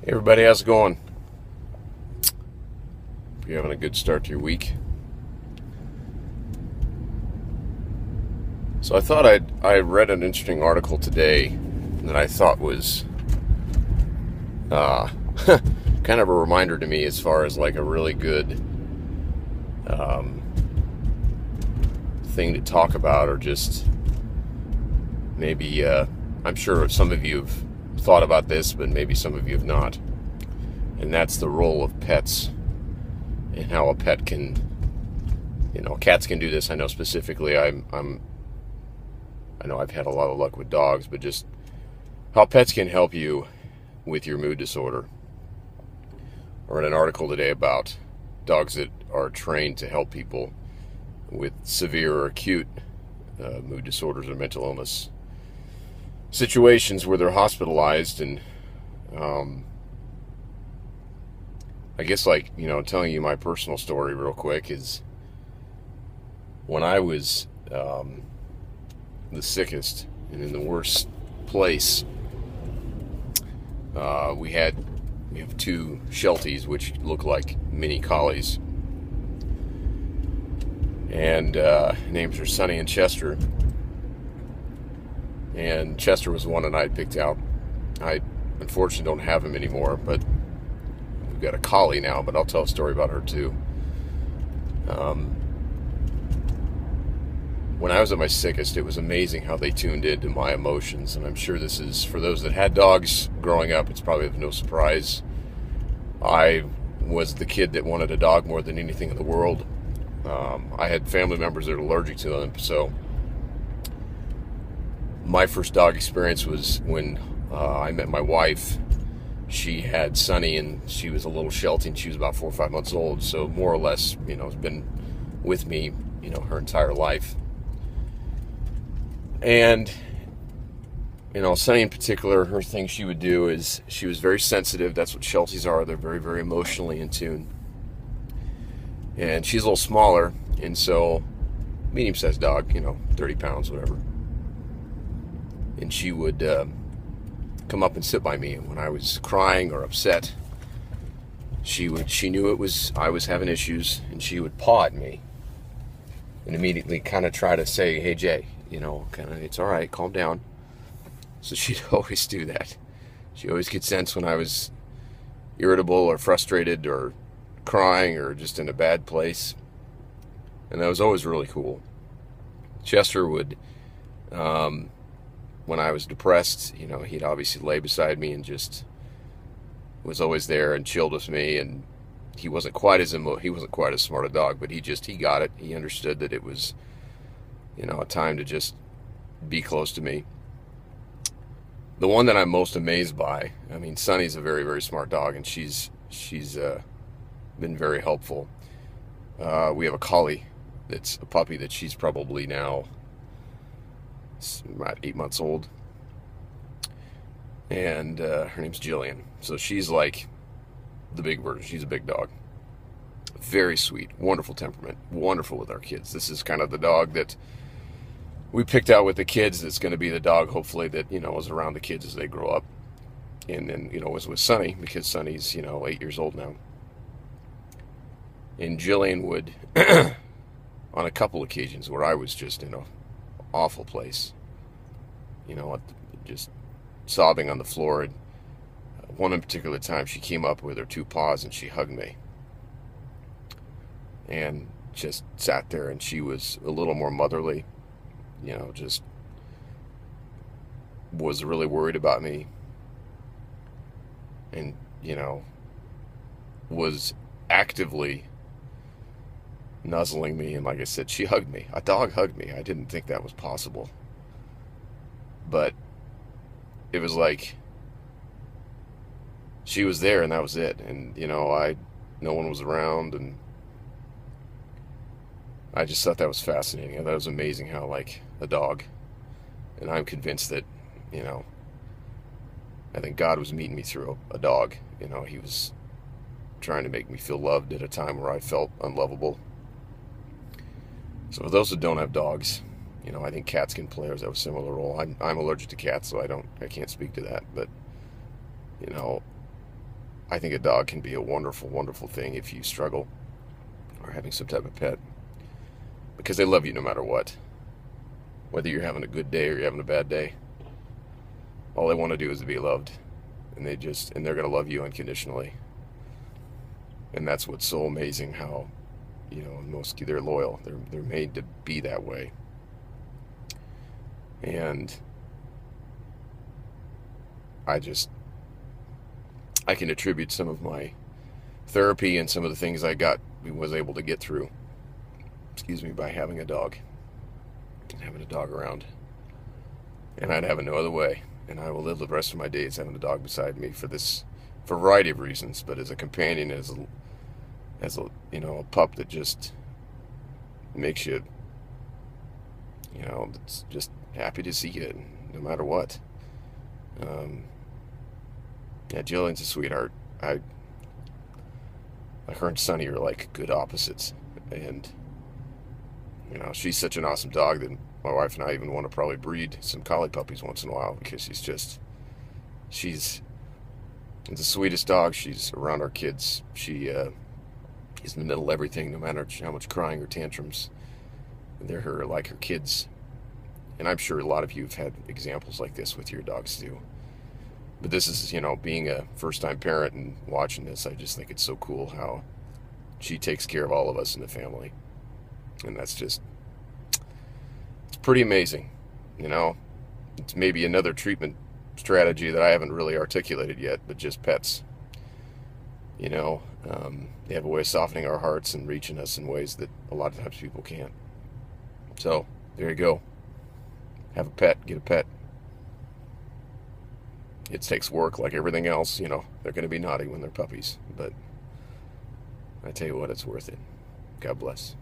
Hey everybody, how's it going? Hope you're having a good start to your week. So I read an interesting article today that I thought was uh, kind of a reminder to me as far as like a really good um, thing to talk about, or just maybe I'm sure some of you have thought about this, but maybe some of you have not. And that's the role of pets and how a pet can, cats can do this. I know specifically, I know I've had a lot of luck with dogs, but just how pets can help you with your mood disorder. I read an article today about dogs that are trained to help people with severe or acute mood disorders or mental illness situations where they're hospitalized. And I guess, telling you my personal story real quick is when I was the sickest and in the worst place. We have two Shelties, which look like mini collies, and names are Sonny and Chester. And Chester was the one that I picked out. I unfortunately don't have him anymore, but we've got a collie now. But I'll tell a story about her too. When I was at my sickest, it was amazing how they tuned into my emotions. And I'm sure this is, for those that had dogs growing up, it's probably of no surprise. I was the kid that wanted a dog more than anything in the world. I had family members that are allergic to them. So my first dog experience was when I met my wife. She had Sonny, and she was a little Sheltie, and she was about 4 or 5 months old. So more or less, has been with me, her entire life. And, Sonny in particular, her thing she would do is she was very sensitive. That's what Shelties are. They're very, very emotionally in tune. And she's a little smaller, and so medium-sized dog, 30 pounds, whatever. And she would come up and sit by me. And when I was crying or upset, she knew I was having issues, and she would paw at me and immediately kind of try to say, "Hey, Jay, it's all right, calm down." So she'd always do that. She always could sense when I was irritable or frustrated or crying or just in a bad place. And that was always really cool. Chester would, when I was depressed, he'd obviously lay beside me and just was always there and chilled with me. And he wasn't quite as smart a dog, but he got it. He understood that it was, a time to just be close to me. The one that I'm most amazed by, Sunny's a very, very smart dog, and she's been very helpful. We have a collie that's a puppy that she's probably now about 8 months old, and her name's Jillian. So she's like the big version. She's a big dog. Very sweet, wonderful temperament, wonderful with our kids. This is kind of the dog that we picked out with the kids that's going to be the dog, hopefully, that, is around the kids as they grow up. And then, was with Sonny, because Sonny's, 8 years old now. And Jillian would, on a couple occasions where I was just in an awful place, just sobbing on the floor. And one in particular time, she came up with her two paws and she hugged me. And just sat there, and she was a little more motherly, just was really worried about me. And, was actively nuzzling me. And like I said, she hugged me. A dog hugged me. I didn't think that was possible. But it was like she was there, and that was it. And, no one was around, and I just thought that was fascinating. I thought it was amazing how, like, a dog, and I'm convinced that, I think God was meeting me through a dog. He was trying to make me feel loved at a time where I felt unlovable. So for those that don't have dogs, I think cats can play a similar role. I'm allergic to cats, so I can't speak to that. But, I think a dog can be a wonderful, wonderful thing if you struggle or having some type of pet, because they love you no matter what. Whether you're having a good day or you're having a bad day, all they want to do is to be loved, and they're going to love you unconditionally. And that's what's so amazing, how, they're loyal. They're made to be that way. And I can attribute some of my therapy and some of the things was able to get through, by having a dog and having a dog around. And I'd have it no other way. And I will live the rest of my days having a dog beside me for a variety of reasons, but as a companion, as a pup that just makes you, it's just happy to see you no matter what. Yeah, Jillian's a sweetheart. Her and Sunny are like good opposites, and she's such an awesome dog that my wife and I even want to probably breed some collie puppies once in a while, because she's the sweetest dog. She's around our kids. She is in the middle of everything, no matter how much crying or tantrums. They're like her kids. And I'm sure a lot of you have had examples like this with your dogs too. But this is, being a first-time parent and watching this, I just think it's so cool how she takes care of all of us in the family. And it's pretty amazing. It's maybe another treatment strategy that I haven't really articulated yet, but just pets. They have a way of softening our hearts and reaching us in ways that a lot of times people can't. So, there you go. Have a pet, get a pet. It takes work like everything else. They're going to be naughty when they're puppies, but I tell you what, it's worth it. God bless.